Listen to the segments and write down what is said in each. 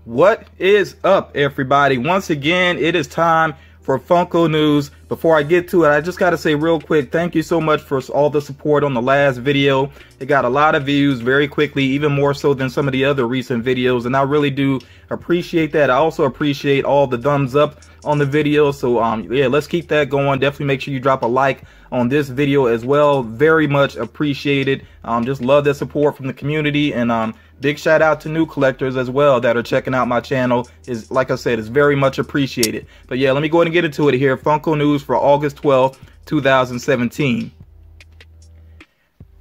What is up, everybody? Once again, it is time for Funko news. Before I get to it, I just got to say real quick, thank you so much for all the support on the last video. It got a lot of views very quickly, even more so than some of the other recent videos, and I really do appreciate that. I also appreciate all the thumbs up on the video, so yeah, let's keep that going. Definitely make sure you drop a like on this video as well. Very much appreciated. Just love the support from the community, and big shout out to new collectors as well that are checking out my channel. Is, like I said, is very much appreciated. But yeah, let me go ahead and get into it here. Funko news for August 12th, 2017.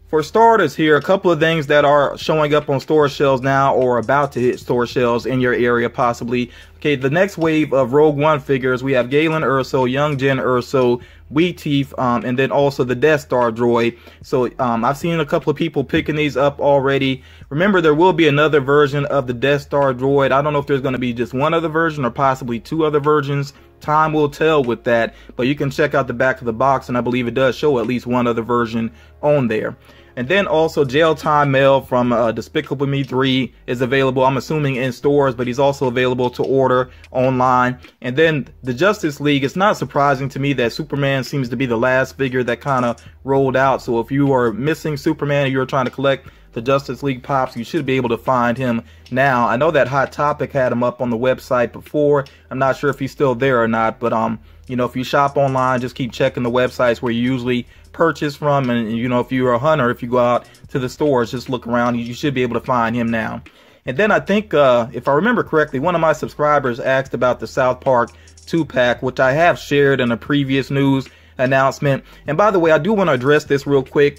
For starters here, a couple of things that are showing up on store shelves now or about to hit store shelves in your area possibly. Okay, the next wave of Rogue One figures, we have Galen Erso, Young Jyn Erso, Teeth, and then also the Death Star droid. So I've seen a couple of people picking these up already. Remember, there will be another version of the Death Star droid. I don't know if there's going to be just one other version or possibly two other versions. Time will tell with that, but you can check out the back of the box, and I believe it does show at least one other version on there. And then also Jail Time Mail from Despicable Me 3 is available, I'm assuming in stores, but he's also available to order online. And then the Justice League, it's not surprising to me that Superman seems to be the last figure that kind of rolled out. So if you are missing Superman and you're trying to collect the Justice League Pops, you should be able to find him now. I know that Hot Topic had him up on the website before. I'm not sure if he's still there or not, but you know, if you shop online, just keep checking the websites where you usually purchase from, and you know, if you're a hunter, if you go out to the stores, just look around, you should be able to find him now. And then I think if I remember correctly, one of my subscribers asked about the South Park 2-pack, which I have shared in a previous news announcement. And by the way, I do want to address this real quick.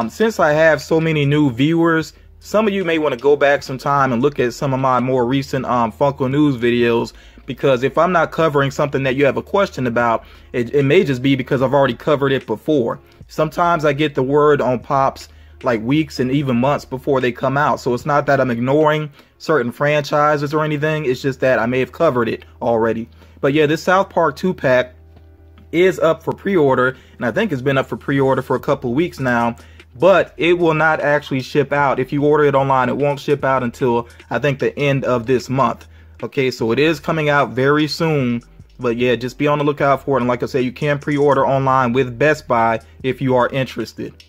Since I have so many new viewers, some of you may want to go back some time and look at some of my more recent Funko news videos, because if I'm not covering something that you have a question about, it may just be because I've already covered it before. Sometimes I get the word on Pops like weeks and even months before they come out. So it's not that I'm ignoring certain franchises or anything. It's just that I may have covered it already. But yeah, this South Park 2-pack is up for pre-order, and I think it's been up for pre-order for a couple weeks now. But it will not actually ship out. If you order it online, it won't ship out until I think the end of this month. Okay, so it is coming out very soon. But yeah, just be on the lookout for it. And like I said, you can pre-order online with Best Buy if you are interested.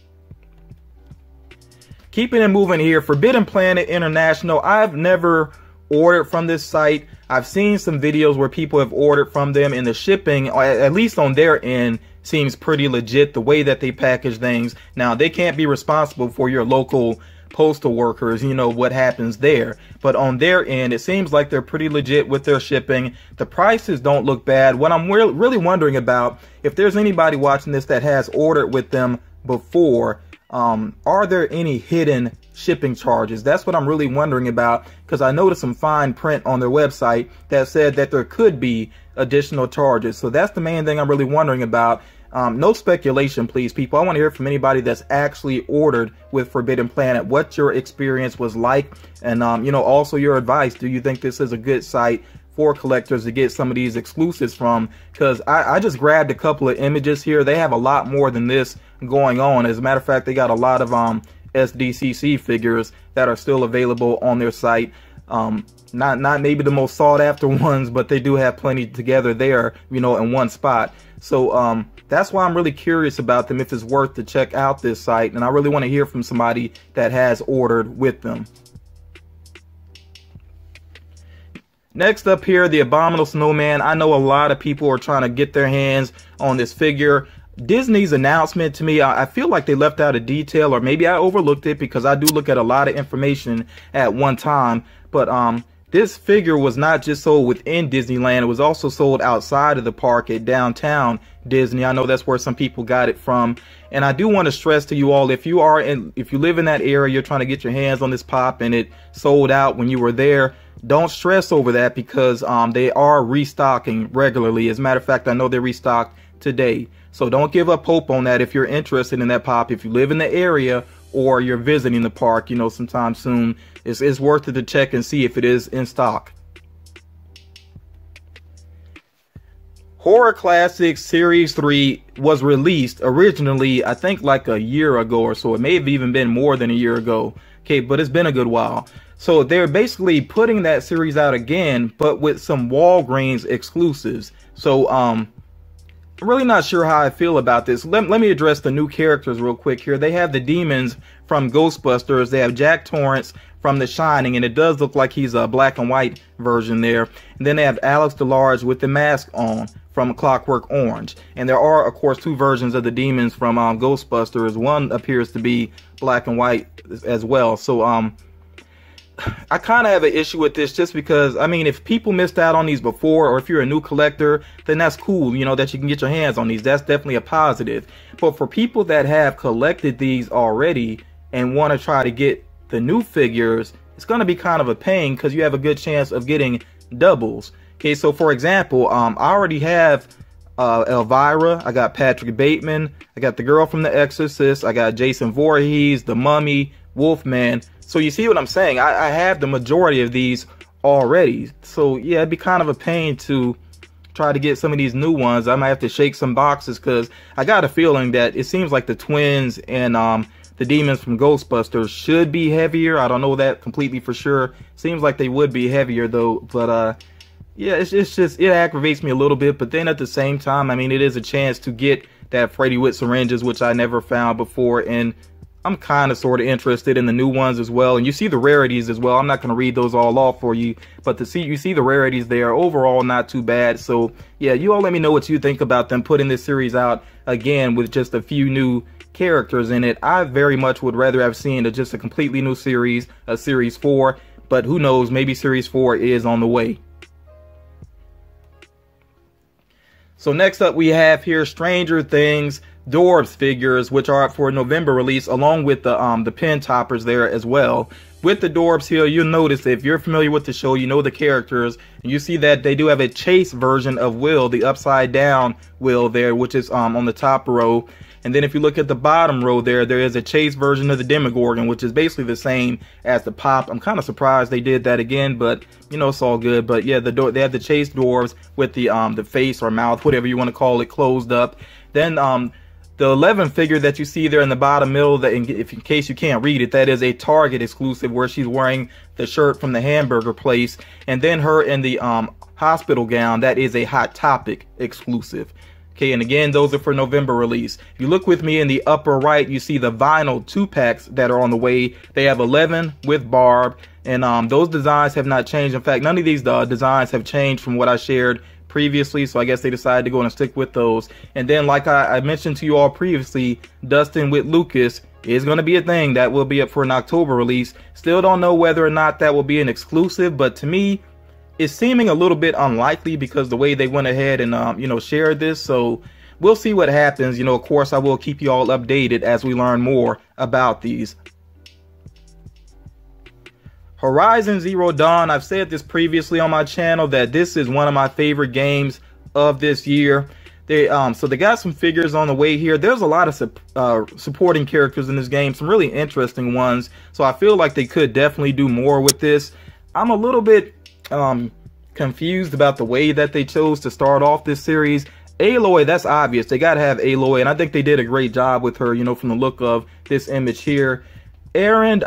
Keeping it moving here, Forbidden Planet International. I've never ordered from this site. I've seen some videos where people have ordered from them, and the shipping, at least on their end, seems pretty legit, the way that they package things. Now, they can't be responsible for your local postal workers, you know, what happens there, but on their end, it seems like they're pretty legit with their shipping. The prices don't look bad. What I'm really wondering about, if there's anybody watching this that has ordered with them before, are there any hidden shipping charges? That's what I'm really wondering about, because I noticed some fine print on their website that said that there could be additional charges. So that's the main thing I'm really wondering about. No speculation, please, people. I want to hear from anybody that's actually ordered with Forbidden Planet, what your experience was like, and you know, also your advice. Do you think this is a good site for collectors to get some of these exclusives from? Because I just grabbed a couple of images here. They have a lot more than this going on. As a matter of fact, they got a lot of SDCC figures that are still available on their site. Not maybe the most sought after ones, but they do have plenty together there, you know, in one spot. So that's why I'm really curious about them, if it's worth to check out this site, and I really want to hear from somebody that has ordered with them. Next up here, the Abominable Snowman. I know a lot of people are trying to get their hands on this figure. Disney's announcement, to me, I feel like they left out a detail, or maybe I overlooked it, because I do look at a lot of information at one time. But this figure was not just sold within Disneyland, it was also sold outside of the park at downtown Disney. I know that's where some people got it from. And I do want to stress to you all, if you live in that area, you're trying to get your hands on this pop and it sold out when you were there, don't stress over that, because they are restocking regularly. As a matter of fact, I know they restocked today. So don't give up hope on that if you're interested in that pop. If you live in the area or you're visiting the park, you know, sometime soon, it's worth it to check and see if it is in stock. Horror Classics Series 3 was released originally, I think, like a year ago or so. It may have even been more than a year ago. Okay, but it's been a good while. So they're basically putting that series out again, but with some Walgreens exclusives. So I'm really not sure how I feel about this. Let me address the new characters real quick here. They have the demons from Ghostbusters. They have Jack Torrance from The Shining, and it does look like he's a black and white version there. And then they have Alex DeLarge with the mask on from Clockwork Orange. And there are, of course, two versions of the demons from Ghostbusters. One appears to be black and white as well. So I kind of have an issue with this just because, I mean, if people missed out on these before, or if you're a new collector, then that's cool, you know, that you can get your hands on these. That's definitely a positive. But for people that have collected these already and want to try to get the new figures, it's going to be kind of a pain because you have a good chance of getting doubles. Okay, so for example, I already have Elvira, I got Patrick Bateman, I got the girl from The Exorcist, I got Jason Voorhees, the Mummy, Wolfman. So you see what I'm saying? I have the majority of these already. So yeah, it'd be kind of a pain to try to get some of these new ones. I might have to shake some boxes because I got a feeling that it seems like the twins and the demons from Ghostbusters should be heavier. I don't know that completely for sure. Seems like they would be heavier though. But yeah, it's just, it aggravates me a little bit. But then at the same time, I mean, it is a chance to get that Freddy with syringes, which I never found before. And I'm kind of sort of interested in the new ones as well. And you see the rarities as well. I'm not going to read those all off for you, but you see the rarities there. Overall, not too bad. So yeah, you all let me know what you think about them putting this series out again with just a few new characters in it. I very much would rather have seen just a completely new series, a series 4, but who knows, maybe series 4 is on the way. So next up we have here Stranger Things Dorbz figures, which are up for a November release, along with the pin toppers there as well. With the Dorbz here, you'll notice if you're familiar with the show, you know the characters, and you see that they do have a chase version of Will, the upside down Will there, which is on the top row. And then if you look at the bottom row there is a chase version of the Demogorgon, which is basically the same as the Pop. I'm kind of surprised they did that again, but you know, it's all good. But yeah, they have the chase Dorbz with the face or mouth, whatever you want to call it, closed up. Then the 11 figure that you see there in the bottom middle, that in case you can't read it, that is a Target exclusive where she's wearing the shirt from the hamburger place. And then her in the hospital gown, that is a Hot Topic exclusive. Okay, and again, those are for November release. If you look with me in the upper right, you see the vinyl 2-packs that are on the way. They have 11 with Barb, and those designs have not changed. In fact, none of these designs have changed from what I shared previously, so I guess they decided to go and stick with those. And then, like I mentioned to you all previously, Dustin with Lucas is going to be a thing that will be up for an October release. Still don't know whether or not that will be an exclusive, but to me, it's seeming a little bit unlikely because the way they went ahead and you know, shared this. So we'll see what happens. You know, of course, I will keep you all updated as we learn more about these. Horizon Zero Dawn, I've said this previously on my channel that this is one of my favorite games of this year. So they got some figures on the way here. There's a lot of supporting characters in this game, some really interesting ones. So I feel like they could definitely do more with this. I'm a little bit confused about the way that they chose to start off this series. Aloy, that's obvious. They got to have Aloy, and I think they did a great job with her, you know, from the look of this image here. Aaron,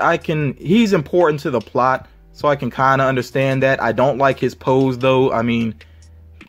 he's important to the plot, so I can kind of understand that. I don't like his pose, though. I mean,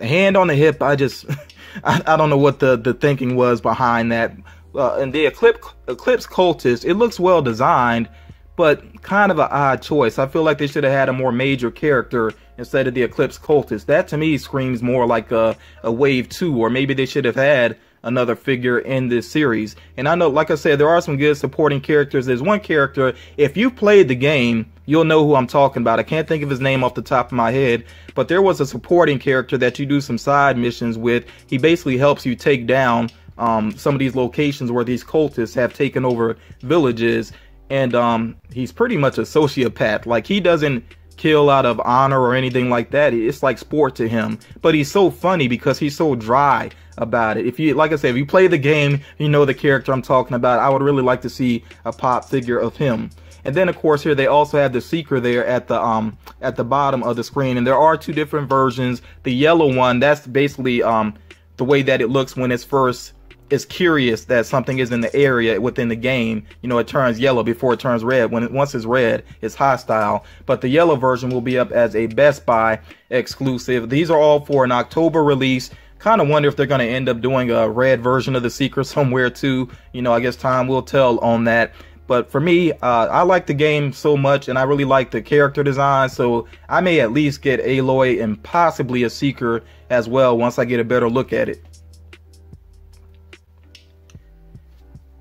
hand on the hip, I don't know what the thinking was behind that. And the Eclipse Cultist, it looks well designed, but kind of an odd choice. I feel like they should have had a more major character instead of the Eclipse Cultist. That to me screams more like a Wave 2, or maybe they should have had another figure in this series. And I know, like I said, there are some good supporting characters. There's one character, if you played the game, you'll know who I'm talking about. I can't think of his name off the top of my head, but there was a supporting character that you do some side missions with. He basically helps you take down some of these locations where these cultists have taken over villages. And he's pretty much a sociopath. Like, he doesn't kill out of honor or anything like that. It's like sport to him. But he's so funny because he's so dry about it. If you, like I said, if you play the game, you know the character I'm talking about. I would really like to see a pop figure of him. And then, of course, here they also have the Seeker there at the bottom of the screen. And there are two different versions. The yellow one, that's basically the way that it looks when it's first is curious that something is in the area within the game, you know, it turns yellow before it turns red. Once it's red, it's hostile. But the yellow version will be up as a Best Buy exclusive. These are all for an October release. Kind of wonder if they're going to end up doing a red version of the Secret somewhere too. You know, I guess time will tell on that. But for me, I like the game so much, and I really like the character design, so I may at least get Aloy and possibly a Seeker as well once I get a better look at it.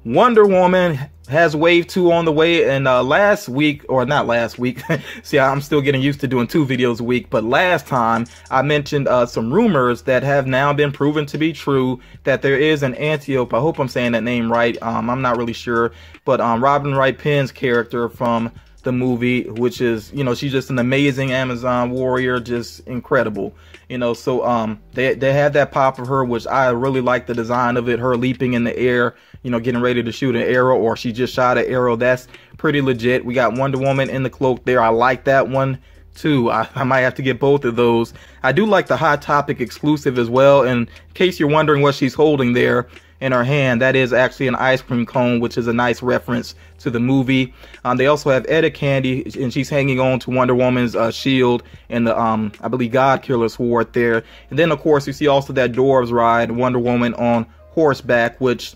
Wonder Woman has Wave 2 on the way, and last week, or not last week, see, I'm still getting used to doing 2 videos a week, but last time I mentioned some rumors that have now been proven to be true, that there is an Antiope, I hope I'm saying that name right, I'm not really sure, but Robin Wright Penn's character from the movie, which is, you know, she's just an amazing Amazon warrior, just incredible, you know. So they have that pop of her, which I really like the design of it, her leaping in the air, you know, getting ready to shoot an arrow, or she just shot an arrow. That's pretty legit. We got Wonder Woman in the cloak there. I like that one too. I might have to get both of those. I do like the Hot Topic exclusive as well, and in case you're wondering what she's holding there in her hand, that is actually an ice cream cone, which is a nice reference to the movie. They also have Etta Candy, and she's hanging on to Wonder Woman's shield and the I believe God Killer sword there. And then of course you see also that Dorbz ride, Wonder Woman on horseback, which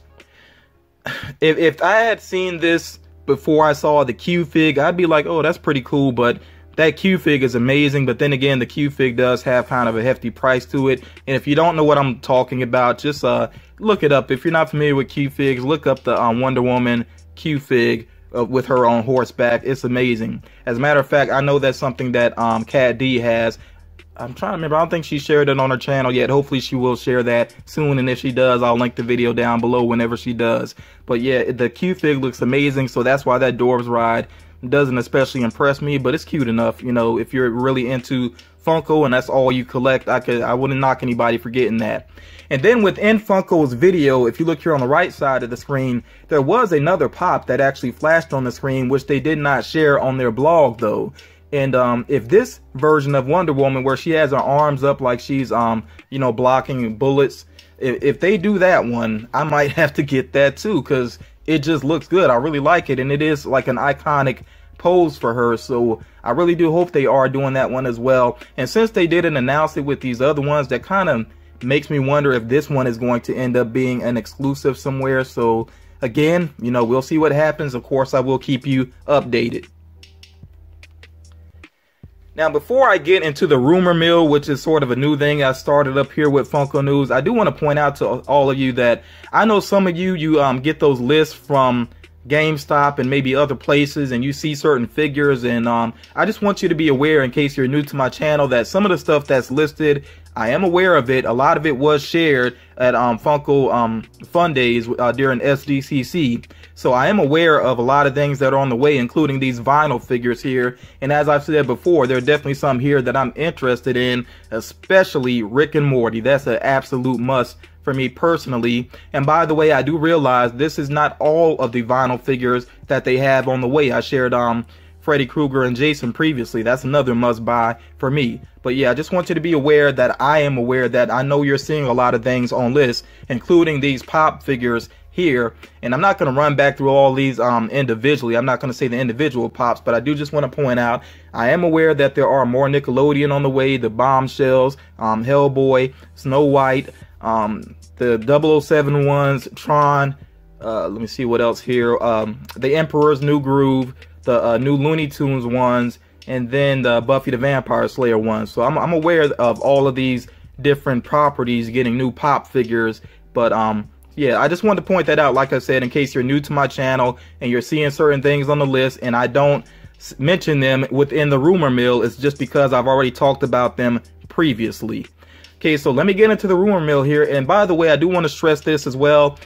if I had seen this before I saw the Q-Fig, I'd be like, oh, that's pretty cool, but that Q-Fig is amazing. But then again, the Q-Fig does have kind of a hefty price to it. And if you don't know what I'm talking about, just look it up. If you're not familiar with Q-Figs, look up the Wonder Woman Q-Fig with her on horseback. It's amazing. As a matter of fact, I know that's something that Katt D has. I'm trying to remember. I don't think she shared it on her channel yet. Hopefully she will share that soon, and if she does, I'll link the video down below whenever she does. But yeah, the Q-Fig looks amazing, so that's why that Dorbz ride doesn't especially impress me, but it's cute enough. You know, if you're really into Funko and that's all you collect, I wouldn't knock anybody for getting that. And then within Funko's video, if you look here on the right side of the screen, there was another pop that actually flashed on the screen, which they did not share on their blog though. And if this version of Wonder Woman, where she has her arms up like she's you know, blocking bullets, if they do that one, I might have to get that too, because it just looks good. I really like it, and it is like an iconic pose for her, so I really do hope they are doing that one as well. And since they didn't announce it with these other ones, that kind of makes me wonder if this one is going to end up being an exclusive somewhere. So again, you know, we'll see what happens. Of course, I will keep you updated. Now, before I get into the rumor mill, which is sort of a new thing I started up here with Funko News, I do want to point out to all of you that I know some of you get those lists from GameStop and maybe other places, and you see certain figures, and I just want you to be aware, in case you're new to my channel, that some of the stuff that's listed, I am aware of it. A lot of it was shared at Funko Fun Days during SDCC. So I am aware of a lot of things that are on the way, including these vinyl figures here. And as I've said before, there are definitely some here that I'm interested in, especially Rick and Morty. That's an absolute must for me personally. And by the way, I do realize this is not all of the vinyl figures that they have on the way. I shared Freddy Krueger and Jason previously. That's another must buy for me. But yeah, I just want you to be aware that I am aware that I know you're seeing a lot of things on lists, including these pop figures here. And I'm not going to run back through all these individually. I'm not going to say the individual pops, but I do just want to point out I am aware that there are more Nickelodeon on the way, the Bombshells, Hellboy, Snow White, the 007 ones, Tron, let me see what else here, the Emperor's New Groove, the new Looney Tunes ones, and then the Buffy the Vampire Slayer ones. So I'm aware of all of these different properties getting new pop figures. But yeah, I just wanted to point that out, like I said, in case you're new to my channel and you're seeing certain things on the list and I don't mention them within the rumor mill. It's just because I've already talked about them previously. Okay, so let me get into the rumor mill here. And by the way, I do want to stress this as well.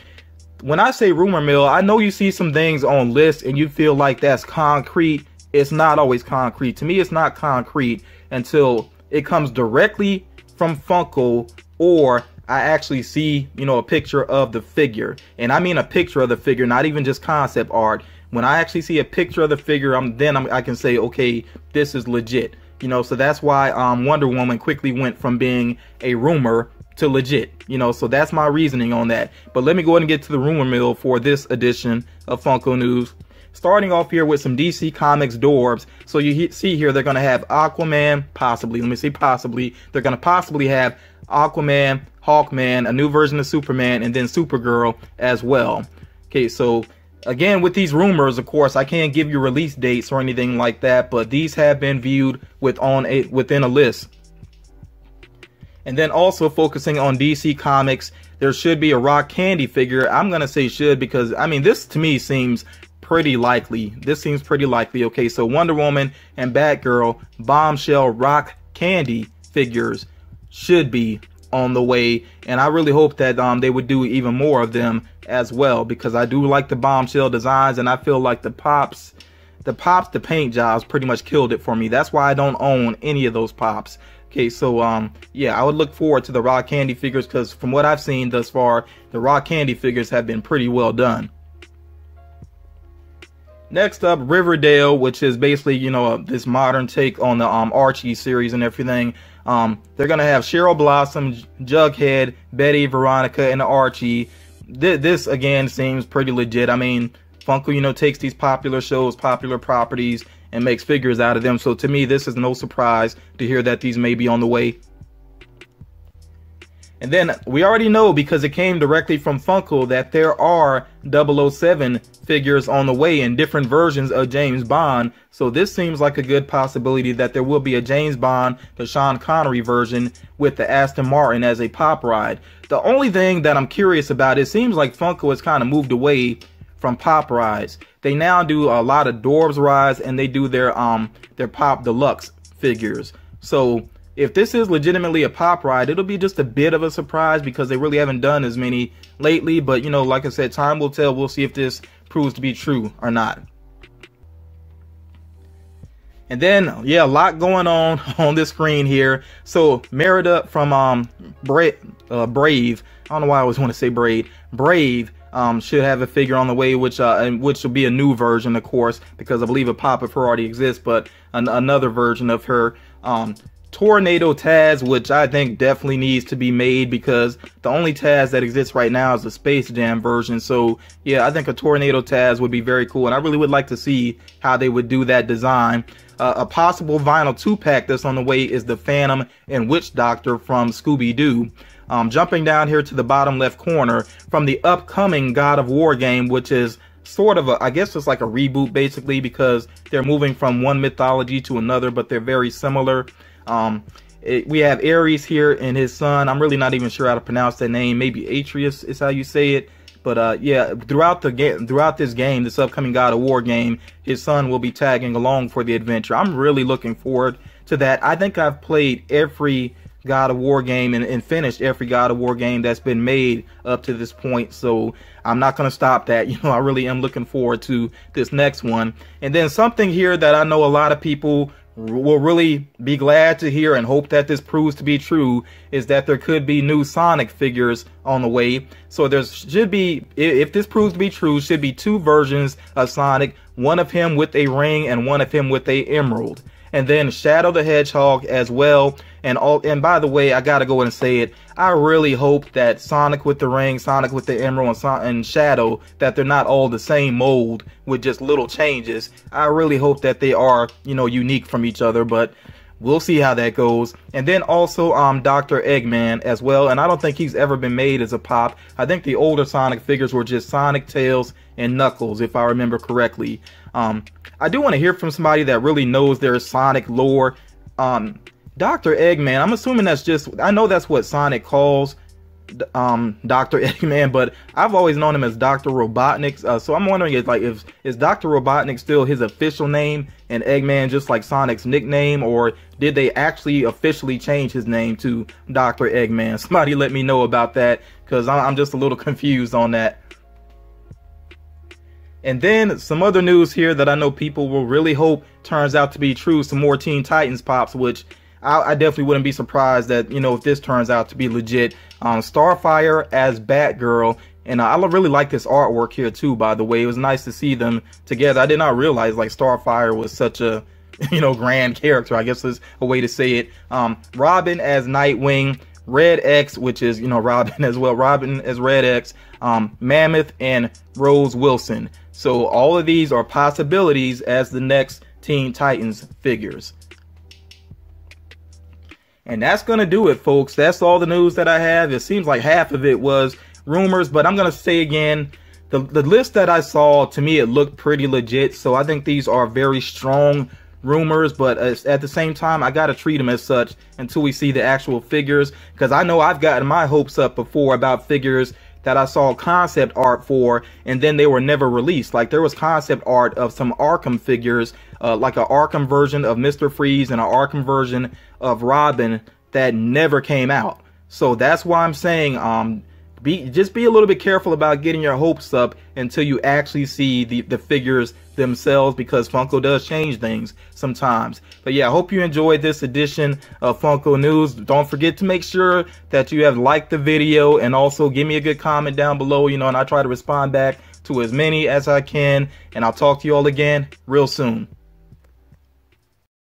When I say rumor mill, I know you see some things on lists and you feel like that's concrete. It's not always concrete. To me, it's not concrete until it comes directly from Funko, or I actually see, you know, a picture of the figure. And I mean a picture of the figure, not even just concept art. When I actually see a picture of the figure, I can say, okay, this is legit. You know, so that's why Wonder Woman quickly went from being a rumor to legit, you know, so that's my reasoning on that. But let me go ahead and get to the rumor mill for this edition of Funko News. Starting off here with some DC Comics Dorbz. So you see here they're going to have Aquaman, possibly. Let me say possibly. They're going to possibly have Aquaman, Hawkman, a new version of Superman, and then Supergirl as well. Okay, so again, with these rumors, of course, I can't give you release dates or anything like that, but these have been viewed within a list. And then also focusing on DC Comics, there should be a Rock Candy figure. I'm going to say should because, I mean, this to me seems pretty likely. This seems pretty likely. Okay, so Wonder Woman and Batgirl, Bombshell, Rock Candy figures should be on the way. And I really hope that they would do even more of them as well, because I do like the Bombshell designs, and I feel like the paint jobs pretty much killed it for me. That's why I don't own any of those pops. Okay, so yeah, I would look forward to the Rock Candy figures, because from what I've seen thus far, the Rock Candy figures have been pretty well done. Next up, Riverdale, which is basically, you know, this modern take on the Archie series and everything. They're gonna have Cheryl Blossom, Jughead, Betty, Veronica, and Archie. This again seems pretty legit. I mean, Funko, you know, takes these popular shows, popular properties, and makes figures out of them. So to me, this is no surprise to hear that these may be on the way. And then we already know, because it came directly from Funko, that there are 007 figures on the way in different versions of James Bond. So this seems like a good possibility that there will be a James Bond, the Sean Connery version, with the Aston Martin as a pop ride. The only thing that I'm curious about, it seems like Funko has kind of moved away from pop rides. They now do a lot of Dorbz rides, and they do their Pop Deluxe figures. So if this is legitimately a pop ride, it'll be just a bit of a surprise, because they really haven't done as many lately. But, you know, like I said, time will tell. We'll see if this proves to be true or not. And then, yeah, a lot going on this screen here. So Merida from Brave, I don't know why I always want to say Brave. Brave should have a figure on the way, which will be a new version, of course, because I believe a pop of her already exists, but another version of her. Tornado Taz, which I think definitely needs to be made, because the only Taz that exists right now is the Space Jam version. So yeah, I think a Tornado Taz would be very cool, and I really would like to see how they would do that design. A possible vinyl 2-pack that's on the way is the Phantom and Witch Doctor from Scooby-Doo. Jumping down here to the bottom left corner, from the upcoming God of War game, which is sort of I guess it's like a reboot basically, because they're moving from one mythology to another, but they're very similar. We have Ares here and his son. I'm really not even sure how to pronounce that name. Maybe Atreus is how you say it. But yeah, throughout this game, this upcoming God of War game, his son will be tagging along for the adventure. I'm really looking forward to that. I think I've played every God of War game and finished every God of War game that's been made up to this point, so I'm not going to stop that. You know, I really am looking forward to this next one. And then something here that I know a lot of people will really be glad to hear and hope that this proves to be true is that there could be new Sonic figures on the way. So there should be, if this proves to be true, should be 2 versions of Sonic, one of him with a ring and one of him with a emerald. And then Shadow the Hedgehog as well. And by the way, I gotta go and say it, I really hope that Sonic with the ring, Sonic with the emerald, and Shadow, that they're not all the same mold with just little changes. I really hope that they are, you know, unique from each other, but we'll see how that goes. And then also Dr. Eggman as well, and I don't think he's ever been made as a pop. I think the older Sonic figures were just Sonic, Tails, and Knuckles, if I remember correctly. I do want to hear from somebody that really knows their Sonic lore. Dr. Eggman, I'm assuming that's just, I know that's what Sonic calls Dr. Eggman, but I've always known him as Dr. Robotnik. So I'm wondering if is Dr. Robotnik still his official name and Eggman just like Sonic's nickname, or did they actually officially change his name to Dr. Eggman? Somebody let me know about that, because I'm just a little confused on that. And then some other news here that I know people will really hope turns out to be true. Some more Teen Titans pops, which I definitely wouldn't be surprised that, you know, if this turns out to be legit. Starfire as Batgirl. And I really like this artwork here too, by the way. It was nice to see them together. I did not realize like Starfire was such a, you know, grand character, I guess is a way to say it. Robin as Nightwing. Red X, which is, you know, Robin as well. Robin as Red X, Mammoth, and Rose Wilson. So all of these are possibilities as the next Teen Titans figures. And that's going to do it, folks. That's all the news that I have. It seems like half of it was rumors, but I'm going to say again, the list that I saw, to me, it looked pretty legit. So I think these are very strong rumors, but at the same time, I got to treat them as such until we see the actual figures, because I know I've gotten my hopes up before about figures that I saw concept art for, and then they were never released. Like, there was concept art of some Arkham figures, like an Arkham version of Mr. Freeze and an Arkham version of Robin that never came out. So that's why I'm saying, just be a little bit careful about getting your hopes up until you actually see the figures themselves, because Funko does change things sometimes. But yeah, I hope you enjoyed this edition of Funko News. Don't forget to make sure that you have liked the video, and also give me a good comment down below, you know, and I try to respond back to as many as I can. And I'll talk to you all again real soon.